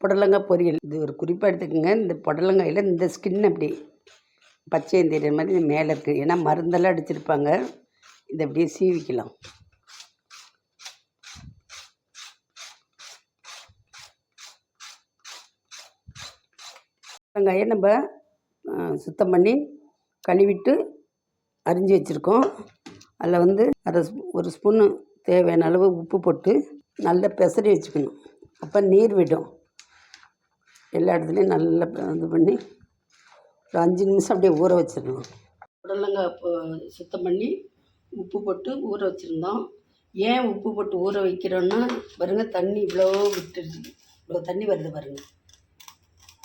புடலங்காய் பொரியல். இது ஒரு குறிப்பாக எடுத்துக்கோங்க. இந்த புடலங்காயில் இந்த ஸ்கின் அப்படி பச்சையம் தெரிகிற மாதிரி மேலே இருக்குது. ஏன்னா மருந்தெல்லாம் அடிச்சிருப்பாங்க. இதை அப்படியே சீவிக்கலாம். வெங்காயம் நம்ம சுத்தம் பண்ணி கழுவிட்டு அரிஞ்சு வச்சுருக்கோம். அதில் ஒரு ஸ்பூன்னு தேவையான அளவு உப்பு போட்டு நல்லா பெசரி வச்சுக்கணும். அப்போ நீர் விடும். எல்லா இடத்துலையும் நல்லா இது பண்ணி ஒரு 5 நிமிஷம் அப்படியே ஊற வச்சிடணும். புடலங்காய் சுத்தம் பண்ணி உப்பு போட்டு ஊற வச்சுருந்தோம். ஏன் உப்பு போட்டு ஊற வைக்கிறோன்னா பாருங்கள், தண்ணி இவ்வளோ விட்டுருச்சு. இவ்வளோ தண்ணி வருது பாருங்கள்.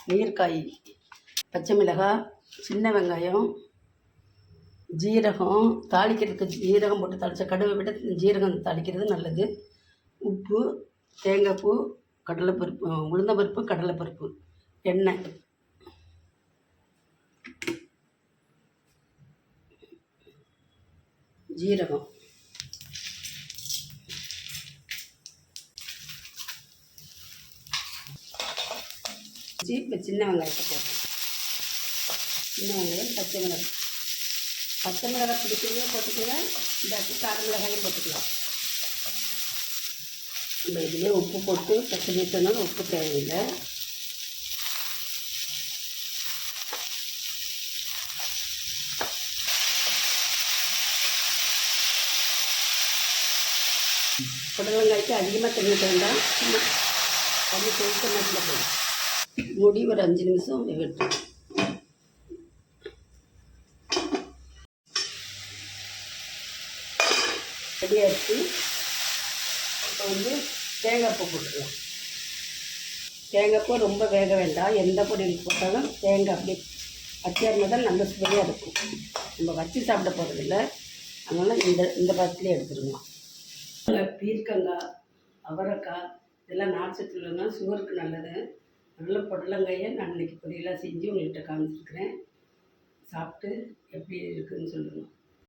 நீர்க்காய், பச்சை மிளகாய், சின்ன வெங்காயம், ஜீரகம், தாளிக்கிறதுக்கு ஜீரகம் போட்டு தாளித்த கடுவை விட ஜீரகம் தாளிக்கிறது நல்லது. உப்பு, தேங்காய் பூ, கடலைப்பருப்பு, உளுந்தம்பருப்பு, கடலைப்பருப்பு, எண்ணெய், ஜீரகம், இப்போ சின்ன வெங்காயத்தை போட்டோம். சின்ன வெங்காயம், பச்சை மிளகாய் பிடிக்கிறதே போட்டுக்கலாம். இதாட்டி கார மிளகாயும் போட்டுக்கலாம். நம்ம இதிலே உப்பு போட்டு பச்சை நிறுத்தினாலும் உப்பு தேவையில்லை. புடலங்காய்க்கு அதிகமாக தண்ணி வேண்டாம். தண்ணி கொதித்த நேரத்தில் போடும். மூடி ஒரு 5 நிமிஷம் வேகட்டும். ரெடியாகிடுச்சு. இப்போ தேங்காய் பூ போட்டுக்கலாம். தேங்காய் பூ ரொம்ப வேக வேண்டாம். எந்த பொரியல் போட்டாலும் தேங்காய் அப்படியே பச்சையாக தான் நல்ல சுவையாக இருக்கும். நம்ம வச்சு சாப்பிட போகிறதில்ல, அதனால் இந்த பழத்துலேயே எடுத்துருவோம். பீர்க்கங்காய், அவரைக்காய் இதெல்லாம் நார்ச்சத்துலன்னா சுகருக்கு நல்லது. நல்ல புடலங்காயை நான் இன்றைக்கி பொரியலாக செஞ்சு உங்கள்கிட்ட காமிச்சிருக்கிறேன். சாப்பிட்டு எப்படி இருக்குதுன்னு சொல்லுங்கள்.